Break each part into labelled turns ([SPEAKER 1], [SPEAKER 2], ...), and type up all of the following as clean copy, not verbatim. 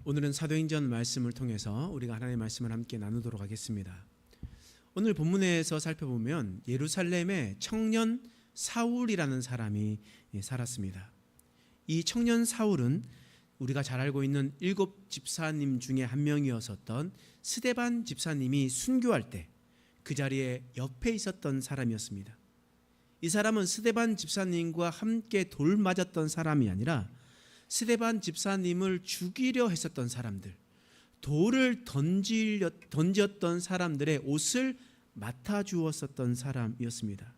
[SPEAKER 1] 오늘은 사도행전 말씀을 통해서 우리가 하나님의 말씀을 함께 나누도록 하겠습니다. 오늘 본문에서 살펴보면 예루살렘에 청년 사울이라는 사람이 살았습니다. 이 청년 사울은 우리가 잘 알고 있는 7 집사님 중에 한 명이었었던 스데반 집사님이 순교할 때 그 자리에 옆에 있었던 사람이었습니다. 이 사람은 스데반 집사님과 함께 돌 맞았던 사람이 아니라 스데반 집사님을 죽이려 했었던 사람들, 돌을 던졌던 사람들의 옷을 맡아주었었던 사람이었습니다.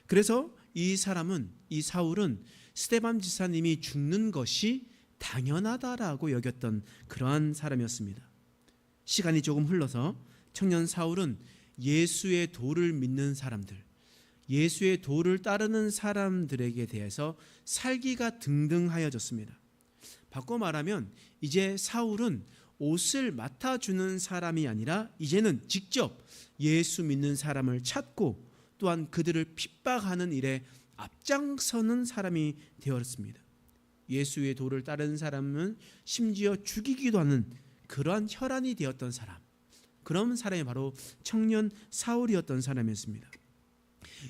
[SPEAKER 1] 그래서 이 사울은 스데반 집사님이 죽는 것이 당연하다라고 여겼던 그러한 사람이었습니다. 시간이 조금 흘러서 청년 사울은 예수의 도를 믿는 사람들, 예수의 도를 따르는 사람들에게 대해서 살기가 등등하여졌습니다. 바꿔 말하면 이제 사울은 옷을 맡아주는 사람이 아니라 이제는 직접 예수 믿는 사람을 찾고 또한 그들을 핍박하는 일에 앞장서는 사람이 되었습니다. 예수의 도를 따르는 사람은 심지어 죽이기도 하는 그러한 혈안이 되었던 사람, 그런 사람이 바로 청년 사울이었던 사람이었습니다.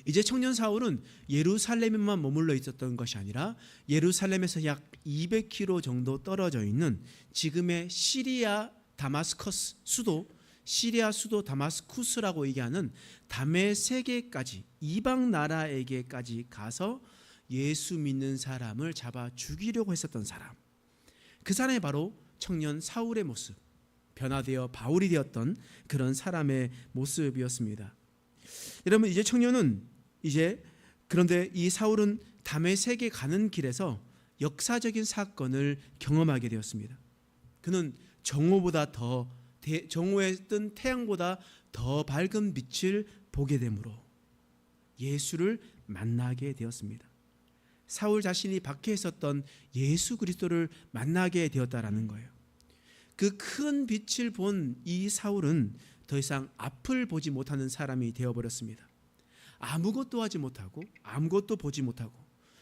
[SPEAKER 1] 이제 청년 사울은 예루살렘에만 머물러 있었던 것이 아니라 예루살렘에서 약 200km 정도 떨어져 있는 지금의 시리아 수도 다마스쿠스라고 얘기하는 다메섹에까지, 이방 나라에게까지 가서 예수 믿는 사람을 잡아 죽이려고 했었던 사람, 그 사람이 바로 청년 사울의 모습, 변화되어 바울이 되었던 그런 사람의 모습이었습니다. 여러분, 이제 청년은 그런데 이 사울은 다메섹에 가는 길에서 역사적인 사건을 경험하게 되었습니다. 그는 정오에 뜬 태양보다 더 밝은 빛을 보게 되므로 예수를 만나게 되었습니다. 사울 자신이 박해 있었던 예수 그리스도를 만나게 되었다라는 거예요. 그 큰 빛을 본 이 사울은 더 이상 앞을 보지 못하는 사람이 되어버렸습니다. 아무것도 하지 못하고 아무것도 보지 못하고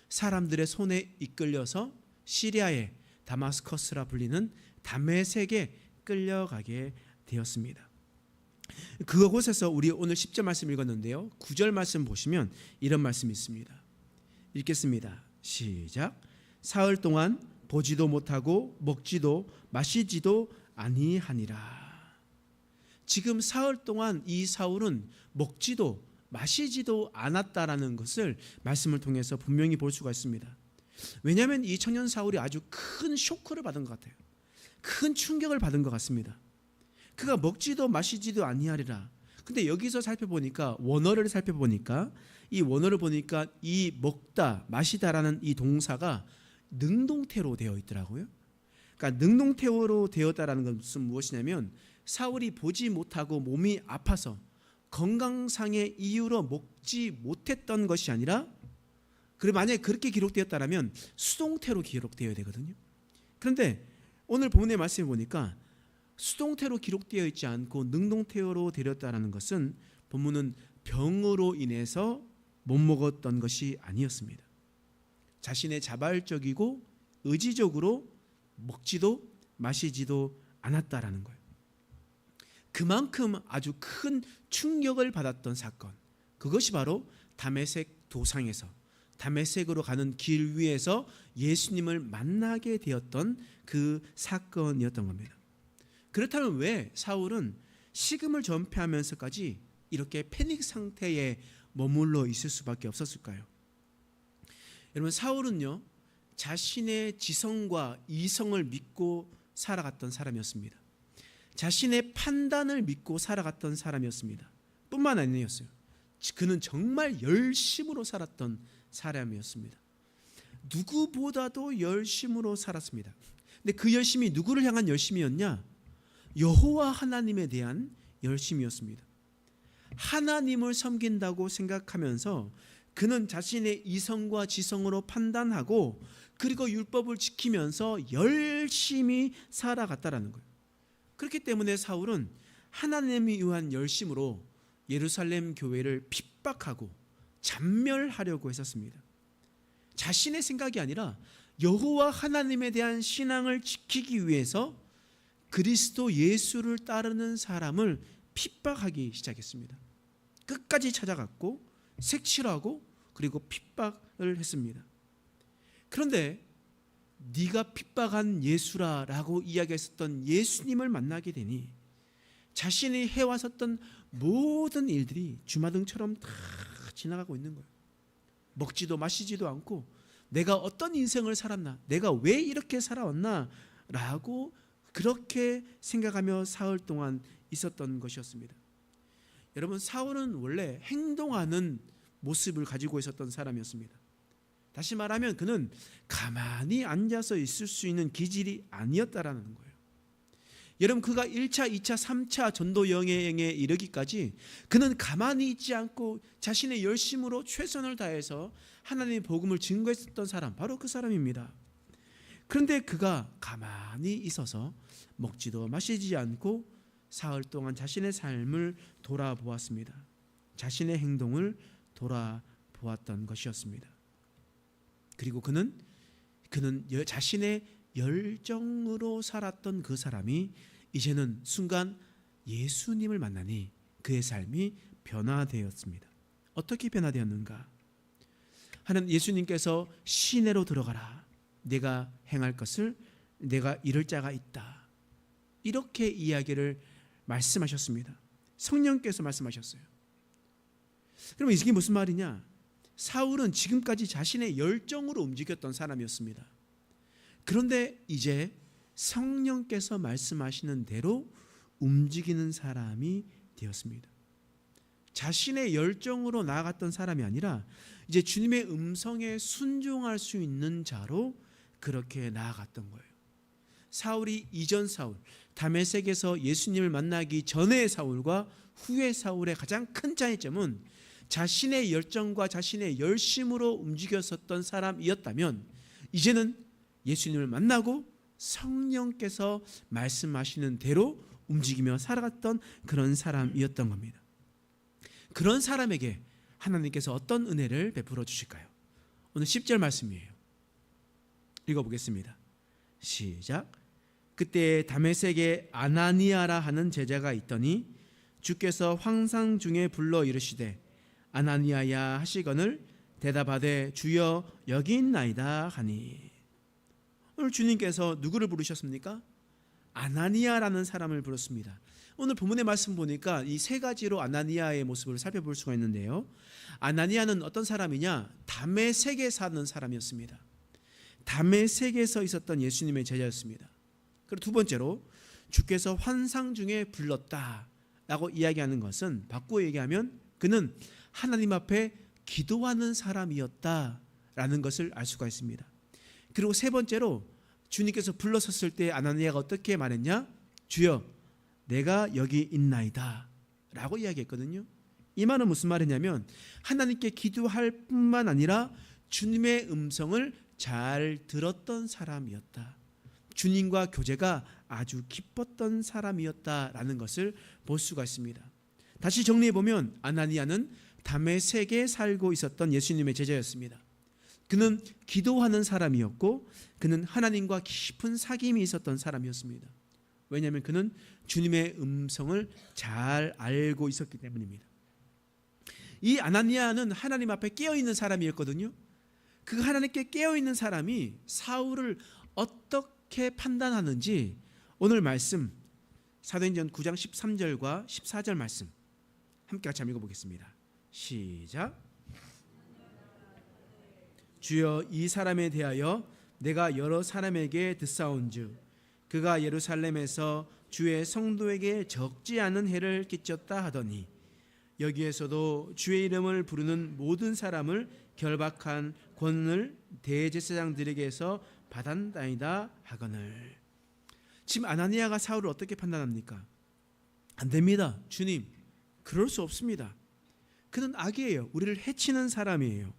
[SPEAKER 1] 사람들의 손에 이끌려서 시리아의 다마스커스라 불리는 다메섹에 끌려가게 되었습니다. 그곳에서 우리 오늘 10절 말씀 읽었는데요, 9절 말씀 보시면 이런 말씀이 있습니다. 읽겠습니다. 시작. 사흘 동안 보지도 못하고 먹지도 마시지도 아니하니라. 지금 사흘 동안 이 사울은 먹지도 마시지도 않았다라는 것을 말씀을 통해서 분명히 볼 수가 있습니다. 왜냐하면 이 청년 사울이 아주 큰 쇼크를 받은 것 같아요. 큰 충격을 받은 것 같습니다. 그가 먹지도 마시지도 아니하리라. 근데 여기서 원어를 살펴보니까 이 원어를 보니까 이 먹다 마시다라는 이 동사가 능동태로 되어 있더라고요. 그러니까 능동태로 되었다라는 것은 무엇이냐면 사울이 보지 못하고 몸이 아파서 건강상의 이유로 먹지 못했던 것이 아니라, 그리고 만약에 그렇게 기록되었다면 수동태로 기록되어야 되거든요. 그런데 오늘 본문의 말씀을 보니까 수동태로 기록되어 있지 않고 능동태로 되었다라는 것은 본문은 병으로 인해서 못 먹었던 것이 아니었습니다. 자신의 자발적이고 의지적으로 먹지도 마시지도 않았다라는 거예요. 그만큼 아주 큰 충격을 받았던 사건, 그것이 바로 다메섹 도상에서, 다메섹으로 가는 길 위에서 예수님을 만나게 되었던 그 사건이었던 겁니다. 그렇다면 왜 사울은 식음을 전폐하면서까지 이렇게 패닉 상태에 머물러 있을 수밖에 없었을까요? 여러분, 사울은요, 자신의 지성과 이성을 믿고 살아갔던 사람이었습니다. 자신의 판단을 믿고 살아갔던 사람이었습니다. 뿐만 아니었어요. 그는 정말 열심으로 살았던 사람이었습니다. 누구보다도 열심으로 살았습니다. 근데 그 열심이 누구를 향한 열심이었냐? 여호와 하나님에 대한 열심이었습니다. 하나님을 섬긴다고 생각하면서 그는 자신의 이성과 지성으로 판단하고 그리고 율법을 지키면서 열심히 살아갔다라는 거예요. 그렇기 때문에 사울은 하나님이 위한 열심으로 예루살렘 교회를 핍박하고 잔멸하려고 했었습니다. 자신의 생각이 아니라 여호와 하나님에 대한 신앙을 지키기 위해서 그리스도 예수를 따르는 사람을 핍박하기 시작했습니다. 끝까지 찾아갔고 색칠하고 그리고 핍박을 했습니다. 그런데 네가 핍박한 예수라라고 이야기했었던 예수님을 만나게 되니 자신이 해왔었던 모든 일들이 주마등처럼 다 지나가고 있는 거예요. 먹지도 마시지도 않고 내가 어떤 인생을 살았나, 내가 왜 이렇게 살아왔나 라고 그렇게 생각하며 사흘 동안 있었던 것이었습니다. 여러분, 사울은 원래 행동하는 모습을 가지고 있었던 사람이었습니다. 다시 말하면 그는 가만히 앉아서 있을 수 있는 기질이 아니었다라는 거예요. 여러분, 그가 1차, 2차, 3차 전도 여행에 이르기까지 그는 가만히 있지 않고 자신의 열심으로 최선을 다해서 하나님의 복음을 증거했었던 사람, 바로 그 사람입니다. 그런데 그가 가만히 있어서 먹지도 마시지 않고 사흘 동안 자신의 삶을 돌아보았습니다. 자신의 행동을 돌아보았던 것이었습니다. 그리고 그는 자신의 열정으로 살았던 그 사람이 이제는 순간 예수님을 만나니 그의 삶이 변화되었습니다. 어떻게 변화되었는가? 하는 예수님께서 시내로 들어가라. 내가 행할 것을 내가 이룰 자가 있다. 이렇게 이야기를 말씀하셨습니다. 성령께서 말씀하셨어요. 그럼 이게 무슨 말이냐? 사울은 지금까지 자신의 열정으로 움직였던 사람이었습니다. 그런데 이제 성령께서 말씀하시는 대로 움직이는 사람이 되었습니다. 자신의 열정으로 나아갔던 사람이 아니라 이제 주님의 음성에 순종할 수 있는 자로 그렇게 나아갔던 거예요. 사울이 이전 사울, 다메섹에서 예수님을 만나기 전의 사울과 후의 사울의 가장 큰 차이점은 자신의 열정과 자신의 열심으로 움직였었던 사람이었다면 이제는 예수님을 만나고 성령께서 말씀하시는 대로 움직이며 살아갔던 그런 사람이었던 겁니다. 그런 사람에게 하나님께서 어떤 은혜를 베풀어 주실까요? 오늘 10절 말씀이에요. 읽어보겠습니다. 시작. 그때 다메섹에 아나니아라 하는 제자가 있더니 주께서 환상 중에 불러 이르시되 아나니아야 하시거늘 대답하되 주여 여기 있나이다 하니. 오늘 주님께서 누구를 부르셨습니까? 아나니아라는 사람을 부르습니다. 오늘 본문의 말씀 보니까 이 세 가지로 아나니아의 모습을 살펴볼 수가 있는데요. 아나니아는 어떤 사람이냐? 다메섹에 사는 사람이었습니다. 다메섹에서 있었던 예수님의 제자였습니다. 그리고 두 번째로 주께서 환상 중에 불렀다라고 이야기하는 것은 바꾸어 얘기하면 그는 하나님 앞에 기도하는 사람이었다라는 것을 알 수가 있습니다. 그리고 세 번째로 주님께서 불러섰을 때 아나니아가 어떻게 말했냐? 주여 내가 여기 있나이다 라고 이야기했거든요. 이 말은 무슨 말이냐면 하나님께 기도할 뿐만 아니라 주님의 음성을 잘 들었던 사람이었다. 주님과 교제가 아주 깊었던 사람이었다라는 것을 볼 수가 있습니다. 다시 정리해보면 아나니아는 다메섹에 살고 있었던 예수님의 제자였습니다. 그는 기도하는 사람이었고 그는 하나님과 깊은 사귐이 있었던 사람이었습니다. 왜냐하면 그는 주님의 음성을 잘 알고 있었기 때문입니다. 이 아나니아는 하나님 앞에 깨어있는 사람이었거든요. 그 하나님께 깨어있는 사람이 사울을 어떻게 판단하는지 오늘 말씀 사도행전 9장 13절과 14절 말씀 함께 같이 읽어보겠습니다. 시작. 주여 이 사람에 대하여 내가 여러 사람에게 듣사온즉 그가 예루살렘에서 주의 성도에게 적지 않은 해를 끼쳤다 하더니 여기에서도 주의 이름을 부르는 모든 사람을 결박한 권을 대제사장들에게서 받았나이다 하거늘. 지금 아나니아가 사울을 어떻게 판단합니까? 안 됩니다. 주님, 그럴 수 없습니다. 그는 악이에요. 우리를 해치는 사람이에요.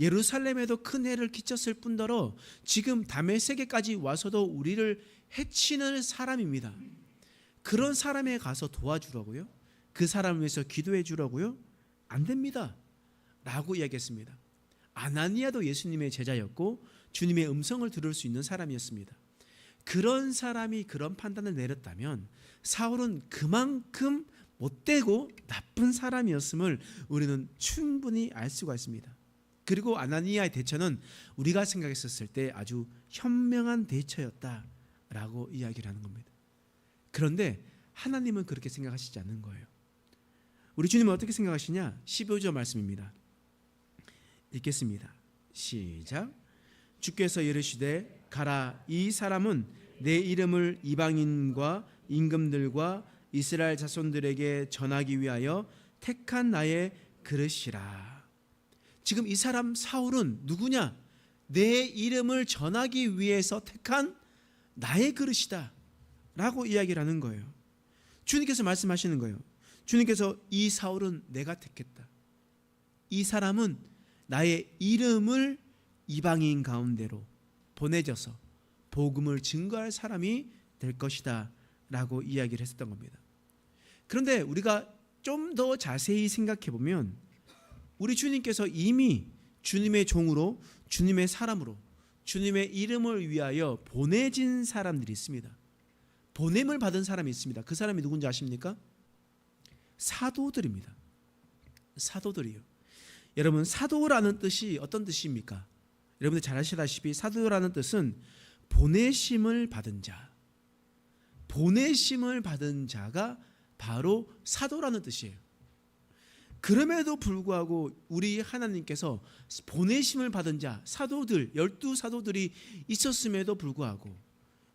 [SPEAKER 1] 예루살렘에도 큰 해를 끼쳤을 뿐더러 지금 다메섹에까지 와서도 우리를 해치는 사람입니다. 그런 사람에 가서 도와주라고요? 그 사람을 위해서 기도해 주라고요? 안 됩니다 라고 이야기했습니다. 아나니아도 예수님의 제자였고 주님의 음성을 들을 수 있는 사람이었습니다. 그런 사람이 그런 판단을 내렸다면 사울은 그만큼 못되고 나쁜 사람이었음을 우리는 충분히 알 수가 있습니다. 그리고 아나니아의 대처는 우리가 생각했었을 때 아주 현명한 대처였다라고 이야기를 하는 겁니다. 그런데 하나님은 그렇게 생각하시지 않는 거예요. 우리 주님은 어떻게 생각하시냐? 15절 말씀입니다. 읽겠습니다. 시작. 주께서 이르시되 가라, 이 사람은 내 이름을 이방인과 임금들과 이스라엘 자손들에게 전하기 위하여 택한 나의 그릇이라. 지금 이 사람 사울은 누구냐? 내 이름을 전하기 위해서 택한 나의 그릇이다 라고 이야기를 하는 거예요. 주님께서 말씀하시는 거예요. 주님께서 이 사울은 내가 택했다. 이 사람은 나의 이름을 이방인 가운데로 보내져서 복음을 증거할 사람이 될 것이다 라고 이야기를 했었던 겁니다. 그런데 우리가 좀 더 자세히 생각해 보면 우리 주님께서 이미 주님의 종으로, 주님의 사람으로, 주님의 이름을 위하여 보내진 사람들이 있습니다. 보냄을 받은 사람이 있습니다. 그 사람이 누군지 아십니까? 사도들입니다. 사도들이요. 여러분, 사도라는 뜻이 어떤 뜻입니까? 여러분들 잘 아시다시피 사도라는 뜻은 보내심을 받은 자, 보내심을 받은 자가 바로 사도라는 뜻이에요. 그럼에도 불구하고 우리 하나님께서 보내심을 받은 자, 사도들, 12사도들이 있었음에도 불구하고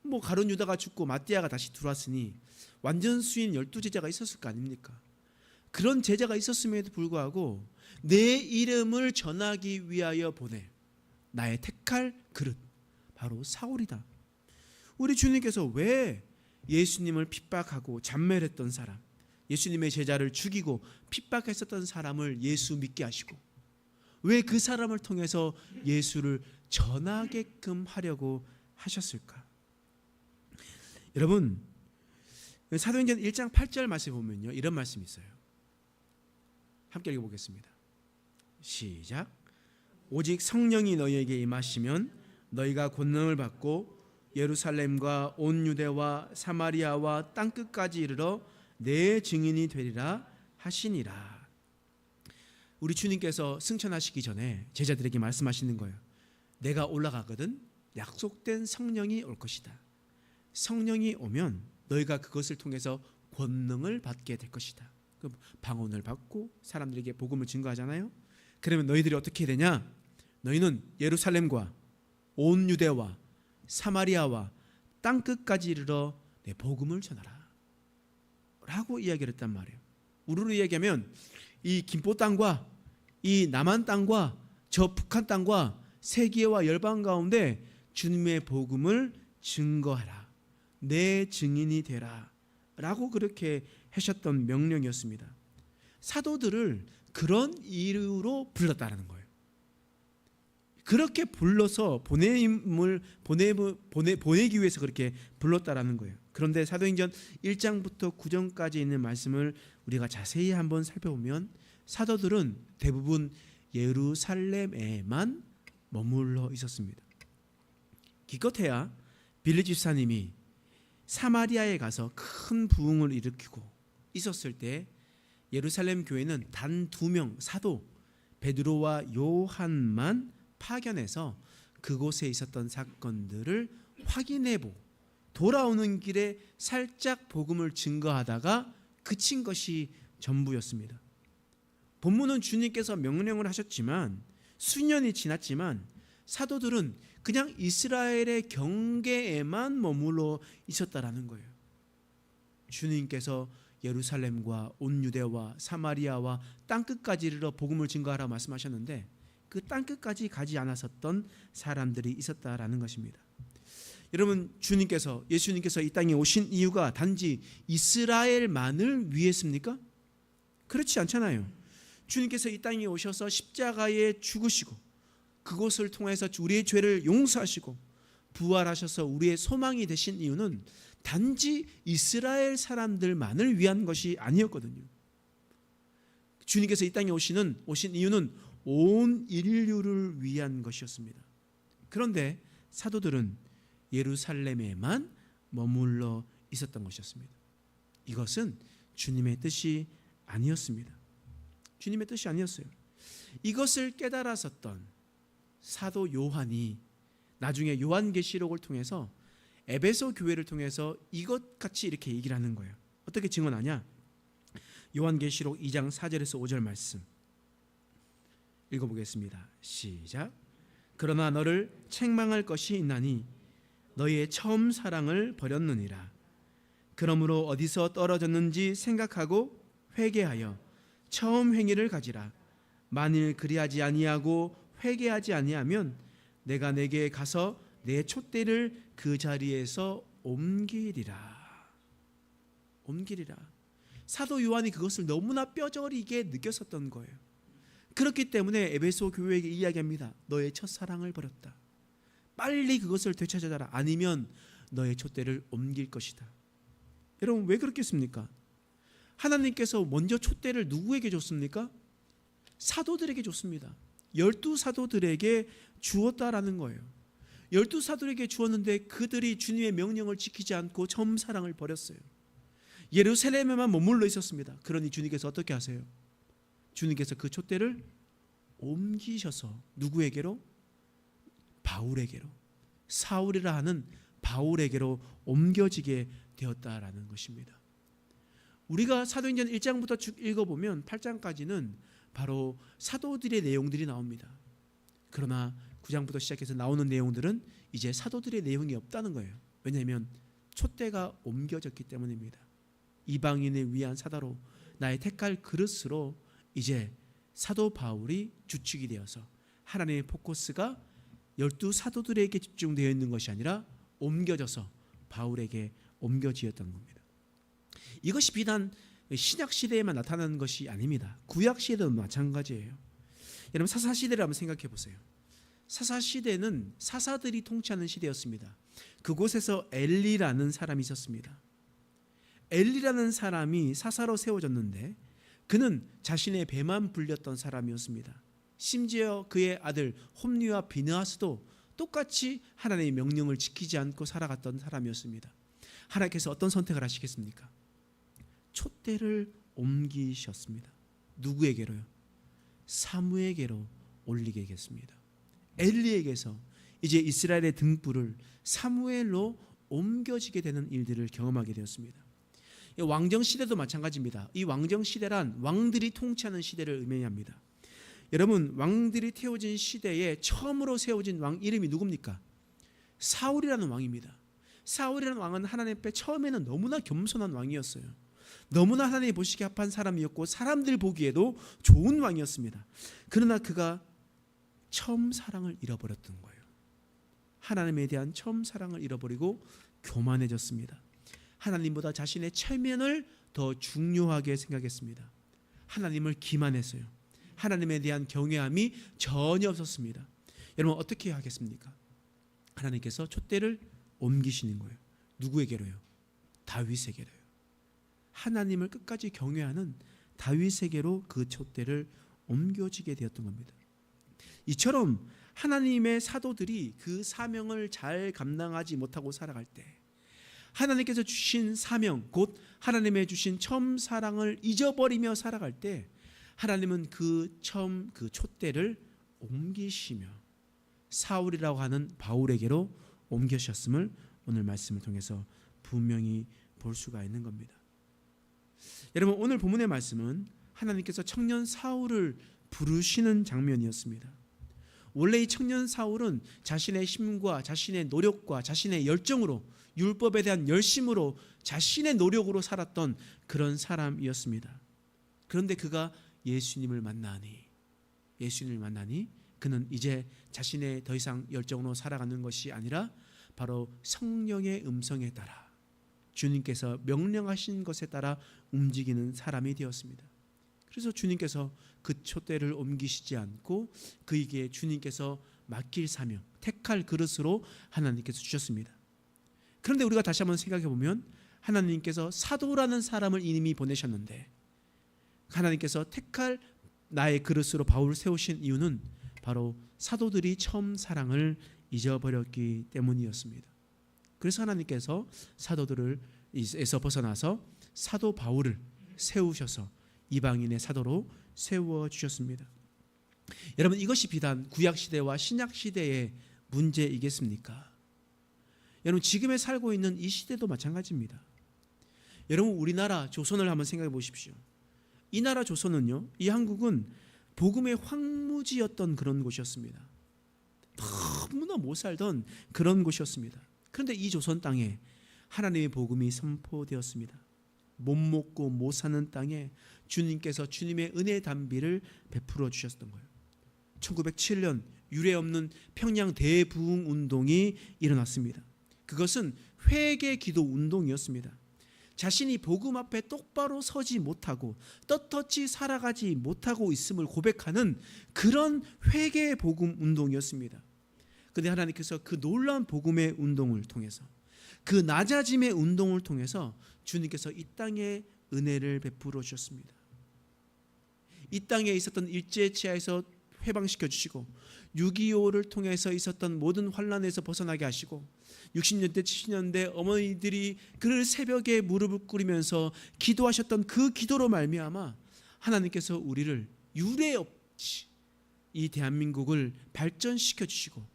[SPEAKER 1] 뭐 가룟 유다가 죽고 마띠아가 다시 들어왔으니 완전 수인 12제자가 있었을 거 아닙니까? 그런 제자가 있었음에도 불구하고 내 이름을 전하기 위하여 보내 나의 택할 그릇, 바로 사울이다. 우리 주님께서 왜 예수님을 핍박하고 잔멸했던 사람, 예수님의 제자를 죽이고 핍박했었던 사람을 예수 믿게 하시고 왜 그 사람을 통해서 예수를 전하게끔 하려고 하셨을까? 여러분, 사도행전 1장 8절 말씀에 보면요, 이런 말씀이 있어요. 함께 읽어보겠습니다. 시작. 오직 성령이 너희에게 임하시면 너희가 권능을 받고 예루살렘과 온 유대와 사마리아와 땅끝까지 이르러 내 증인이 되리라 하시니라. 우리 주님께서 승천하시기 전에 제자들에게 말씀하시는 거예요. 내가 올라가거든 약속된 성령이 올 것이다. 성령이 오면 너희가 그것을 통해서 권능을 받게 될 것이다. 방언을 받고 사람들에게 복음을 증거하잖아요. 그러면 너희들이 어떻게 되냐? 너희는 예루살렘과 온 유대와 사마리아와 땅끝까지 이르러 내 복음을 전하라 라고 이야기를 했단 말이에요. 우리로 이야기하면 이 김포 땅과 이 남한 땅과 저 북한 땅과 세계와 열방 가운데 주님의 복음을 증거하라, 내 증인이 되라 라고 그렇게 하셨던 명령이었습니다. 사도들을 그런 이유로 불렀다는 거예요. 그렇게 불러서 보내기 위해서 그렇게 불렀다라는 거예요. 그런데 사도행전 1장부터 9장까지 있는 말씀을 우리가 자세히 한번 살펴보면 사도들은 대부분 예루살렘에만 머물러 있었습니다. 기껏해야 빌리 집사님이 사마리아에 가서 큰 부흥을 일으키고 있었을 때 예루살렘 교회는 단 2명 사도 베드로와 요한만 파견해서 그곳에 있었던 사건들을 확인해보고 돌아오는 길에 살짝 복음을 증거하다가 그친 것이 전부였습니다. 본문은 주님께서 명령을 하셨지만 수년이 지났지만 사도들은 그냥 이스라엘의 경계에만 머물러 있었다라는 거예요. 주님께서 예루살렘과 온 유대와 사마리아와 땅끝까지 이르러 복음을 증거하라 말씀하셨는데 그 땅끝까지 가지 않았었던 사람들이 있었다라는 것입니다. 여러분, 예수님께서 이 땅에 오신 이유가 단지 이스라엘만을 위했습니까? 그렇지 않잖아요. 주님께서 이 땅에 오셔서 십자가에 죽으시고 그곳을 통해서 우리의 죄를 용서하시고 부활하셔서 우리의 소망이 되신 이유는 단지 이스라엘 사람들만을 위한 것이 아니었거든요. 주님께서 이 땅에 오신 이유는 온 인류를 위한 것이었습니다. 그런데 사도들은 예루살렘에만 머물러 있었던 것이었습니다. 이것은 주님의 뜻이 아니었습니다. 주님의 뜻이 아니었어요. 이것을 깨달았었던 사도 요한이 나중에 요한계시록을 통해서 에베소 교회를 통해서 이것같이 이렇게 얘기를 하는 거예요. 어떻게 증언하냐? 요한계시록 2장 4절에서 5절 말씀 읽어보겠습니다. 시작. 그러나 너를 책망할 것이 있나니 너희의 처음 사랑을 버렸느니라. 그러므로 어디서 떨어졌는지 생각하고 회개하여 처음 행위를 가지라. 만일 그리하지 아니하고 회개하지 아니하면 내가 내게 가서 내 촛대를 그 자리에서 옮기리라. 옮기리라. 사도 요한이 그것을 너무나 뼈저리게 느꼈었던 거예요. 그렇기 때문에 에베소 교회에게 이야기합니다. 너의 첫사랑을 버렸다. 빨리 그것을 되찾아라. 아니면 너의 촛대를 옮길 것이다. 여러분 왜 그렇겠습니까? 하나님께서 먼저 촛대를 누구에게 줬습니까? 사도들에게 줬습니다. 12사도들에게 주었다라는 거예요. 12사도들에게 주었는데 그들이 주님의 명령을 지키지 않고 처음 사랑을 버렸어요. 예루살렘에만 머물러 있었습니다. 그러니 주님께서 어떻게 하세요? 주님께서 그 촛대를 옮기셔서 누구에게로? 바울에게로, 사울이라 하는 바울에게로 옮겨지게 되었다라는 것입니다. 우리가 사도행전 1장부터 쭉 읽어보면 8장까지는 바로 사도들의 내용들이 나옵니다. 그러나 9장부터 시작해서 나오는 내용들은 이제 사도들의 내용이 없다는 거예요. 왜냐하면 촛대가 옮겨졌기 때문입니다. 이방인을 위한 사다로, 나의 택할 그릇으로 이제 사도 바울이 주축이 되어서 하나님의 포커스가 12사도들에게 집중되어 있는 것이 아니라 옮겨져서 바울에게 옮겨지었던 겁니다. 이것이 비단 신약시대에만 나타나는 것이 아닙니다. 구약시대도 마찬가지예요. 여러분 사사시대를 한번 생각해 보세요. 사사시대는 사사들이 통치하는 시대였습니다. 그곳에서 엘리라는 사람이 있었습니다. 엘리라는 사람이 사사로 세워졌는데 그는 자신의 배만 불렸던 사람이었습니다. 심지어 그의 아들 홈리와 비느하스도 똑같이 하나님의 명령을 지키지 않고 살아갔던 사람이었습니다. 하나님께서 어떤 선택을 하시겠습니까? 촛대를 옮기셨습니다. 누구에게로요? 사무에게로 올리겠습니다. 엘리에게서 이제 이스라엘의 등불을 사무엘로 옮겨지게 되는 일들을 경험하게 되었습니다. 왕정시대도 마찬가지입니다. 이 왕정시대란 왕들이 통치하는 시대를 의미합니다. 여러분 왕들이 태워진 시대에 처음으로 세워진 왕 이름이 누굽니까? 사울이라는 왕입니다. 사울이라는 왕은 하나님 앞에 처음에는 너무나 겸손한 왕이었어요. 너무나 하나님이 보시기에 합한 사람이었고 사람들 보기에도 좋은 왕이었습니다. 그러나 그가 처음 사랑을 잃어버렸던 거예요. 하나님에 대한 처음 사랑을 잃어버리고 교만해졌습니다. 하나님보다 자신의 체면을 더 중요하게 생각했습니다. 하나님을 기만했어요. 하나님에 대한 경외함이 전혀 없었습니다. 여러분 어떻게 하겠습니까? 하나님께서 촛대를 옮기시는 거예요. 누구에게로요? 다윗에게로요. 하나님을 끝까지 경외하는 다윗에게로 그 촛대를 옮겨지게 되었던 겁니다. 이처럼 하나님의 사도들이 그 사명을 잘 감당하지 못하고 살아갈 때 하나님께서 주신 사명 곧 하나님의 주신 처음 사랑을 잊어버리며 살아갈 때 하나님은 그 처음 그 촛대를 옮기시며 사울이라고 하는 바울에게로 옮겨셨음을 오늘 말씀을 통해서 분명히 볼 수가 있는 겁니다. 여러분 오늘 본문의 말씀은 하나님께서 청년 사울을 부르시는 장면이었습니다. 원래 이 청년 사울은 자신의 힘과 자신의 노력과 자신의 열정으로 율법에 대한 열심으로 자신의 노력으로 살았던 그런 사람이었습니다. 그런데 그가 예수님을 만나니 그는 이제 자신의 더 이상 열정으로 살아가는 것이 아니라 바로 성령의 음성에 따라 주님께서 명령하신 것에 따라 움직이는 사람이 되었습니다. 그래서 주님께서 그 촛대를 옮기시지 않고 그에게 주님께서 맡길 사명, 택할 그릇으로 하나님께서 주셨습니다. 그런데 우리가 다시 한번 생각해 보면 하나님께서 사도라는 사람을 이미 보내셨는데 하나님께서 택할 나의 그릇으로 바울을 세우신 이유는 바로 사도들이 처음 사랑을 잊어버렸기 때문이었습니다. 그래서 하나님께서 사도들을 에서 벗어나서 사도 바울을 세우셔서 이방인의 사도로 세워주셨습니다. 여러분, 이것이 비단 구약시대와 신약시대의 문제이겠습니까? 여러분, 지금에 살고 있는 이 시대도 마찬가지입니다. 여러분, 우리나라 조선을 한번 생각해 보십시오. 이 나라 조선은요, 이 한국은 복음의 황무지였던 그런 곳이었습니다. 너무나 못 살던 그런 곳이었습니다. 그런데 이 조선 땅에 하나님의 복음이 선포되었습니다. 못 먹고 못 사는 땅에 주님께서 주님의 은혜의 단비를 베풀어 주셨던 거예요. 1907년 유례 없는 평양 대부흥 운동이 일어났습니다. 그것은 회개 기도 운동이었습니다. 자신이 복음 앞에 똑바로 서지 못하고 떳떳이 살아가지 못하고 있음을 고백하는 그런 회개의 복음 운동이었습니다. 그런데 하나님께서 그 놀라운 복음의 운동을 통해서, 그 낮아짐의 운동을 통해서 주님께서 이 땅에 은혜를 베풀어 주셨습니다. 이 땅에 있었던 일제치하에서 해방시켜 주시고 6.25를 통해서 있었던 모든 환란에서 벗어나게 하시고 60년대 70년대 어머니들이 그 새벽에 무릎을 꿇으면서 기도하셨던 그 기도로 말미암아 하나님께서 우리를 유례 없이 이 대한민국을 발전시켜 주시고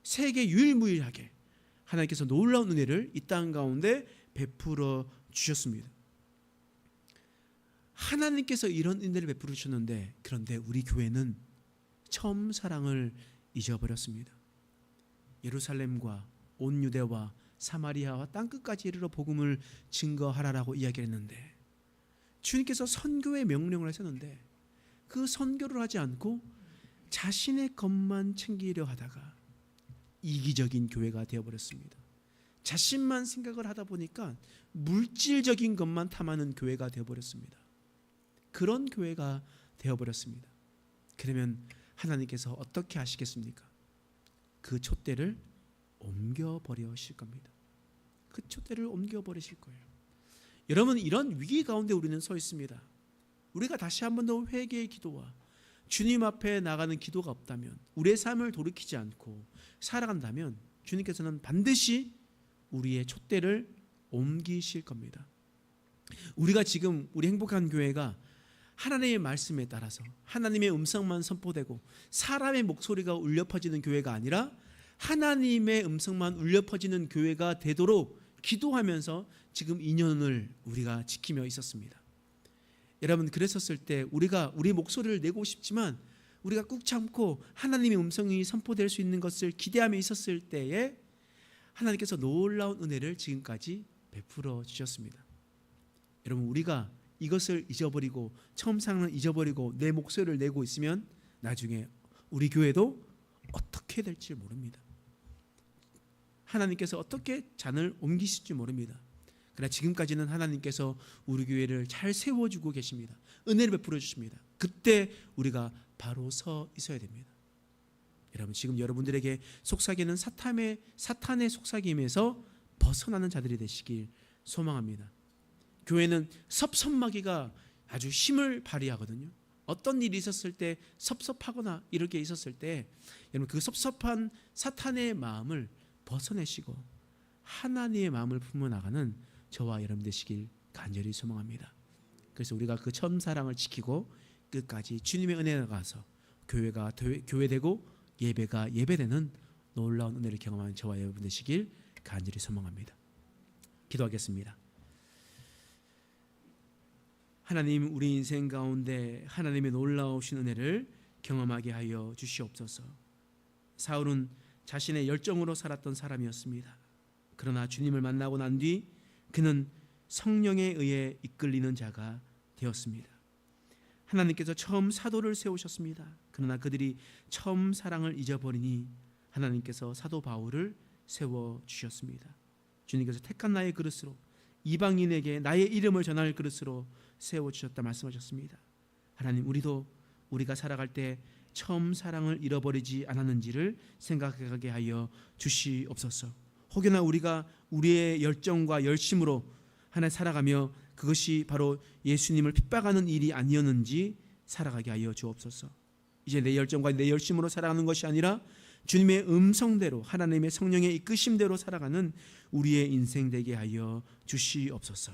[SPEAKER 1] 세계 유일무이하게 하나님께서 놀라운 은혜를 이 땅 가운데 베풀어 주셨습니다. 하나님께서 이런 은혜를 베풀어 주셨는데, 그런데 우리 교회는 처음 사랑을 잊어버렸습니다. 예루살렘과 온 유대와 사마리아와 땅끝까지 이르러 복음을 증거하라라고 이야기를 했는데, 주님께서 선교의 명령을 하셨는데 그 선교를 하지 않고 자신의 것만 챙기려 하다가 이기적인 교회가 되어버렸습니다. 자신만 생각을 하다 보니까 물질적인 것만 탐하는 교회가 되어버렸습니다. 그런 교회가 되어버렸습니다. 그러면 하나님께서 어떻게 하시겠습니까? 그 촛대를 옮겨버리실 겁니다. 그 촛대를 옮겨버리실 거예요. 여러분, 이런 위기 가운데 우리는 서 있습니다. 우리가 다시 한 번 더 회개의 기도와 주님 앞에 나가는 기도가 없다면, 우리의 삶을 돌이키지 않고 살아간다면 주님께서는 반드시 우리의 촛대를 옮기실 겁니다. 우리가 지금 우리 행복한 교회가 하나님의 말씀에 따라서 하나님의 음성만 선포되고 사람의 목소리가 울려 퍼지는 교회가 아니라 하나님의 음성만 울려 퍼지는 교회가 되도록 기도하면서 지금 2년을 우리가 지키며 있었습니다. 여러분, 그랬었을 때 우리가 우리 목소리를 내고 싶지만 우리가 꾹 참고 하나님의 음성이 선포될 수 있는 것을 기대하며 있었을 때에 하나님께서 놀라운 은혜를 지금까지 베풀어 주셨습니다. 여러분, 우리가 이것을 잊어버리고 처음 사랑을 잊어버리고 내 목소리를 내고 있으면 나중에 우리 교회도 어떻게 될지 모릅니다. 하나님께서 어떻게 잔을 옮기실지 모릅니다. 그러나 지금까지는 하나님께서 우리 교회를 잘 세워주고 계십니다. 은혜를 베풀어 주십니다. 그때 우리가 바로 서 있어야 됩니다. 여러분, 지금 여러분들에게 속삭이는 사탄의 속삭임에서 벗어나는 자들이 되시길 소망합니다. 교회는 섭섭마귀가 아주 힘을 발휘하거든요. 어떤 일이 있었을 때 섭섭하거나 이렇게 있었을 때 여러분, 그 섭섭한 사탄의 마음을 벗어내시고 하나님의 마음을 품어나가는 저와 여러분 되시길 간절히 소망합니다. 그래서 우리가 그 처음 사랑을 지키고 끝까지 주님의 은혜에 나가서 교회가 교회되고 예배가 예배되는 놀라운 은혜를 경험하는 저와 여러분 되시길 간절히 소망합니다. 기도하겠습니다. 하나님, 우리 인생 가운데 하나님의 놀라우신 은혜를 경험하게 하여 주시옵소서. 사울은 자신의 열정으로 살았던 사람이었습니다. 그러나 주님을 만나고 난 뒤 그는 성령에 의해 이끌리는 자가 되었습니다. 하나님께서 처음 사도를 세우셨습니다. 그러나 그들이 처음 사랑을 잊어버리니 하나님께서 사도 바울을 세워주셨습니다. 주님께서 택한 나의 그릇으로, 이방인에게 나의 이름을 전할 그릇으로 세워주셨다 말씀하셨습니다. 하나님, 우리가 살아갈 때 처음 사랑을 잃어버리지 않았는지를 생각하게 하여 주시옵소서. 혹여나 우리가 우리의 열정과 열심으로 하나 살아가며 그것이 바로 예수님을 핍박하는 일이 아니었는지 살아가게 하여 주옵소서. 이제 내 열정과 내 열심으로 살아가는 것이 아니라 주님의 음성대로 하나님의 성령의 이끄심대로 살아가는 우리의 인생 되게 하여 주시옵소서.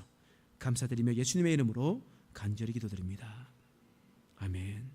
[SPEAKER 1] 감사드리며 예수님의 이름으로 간절히 기도드립니다. 아멘.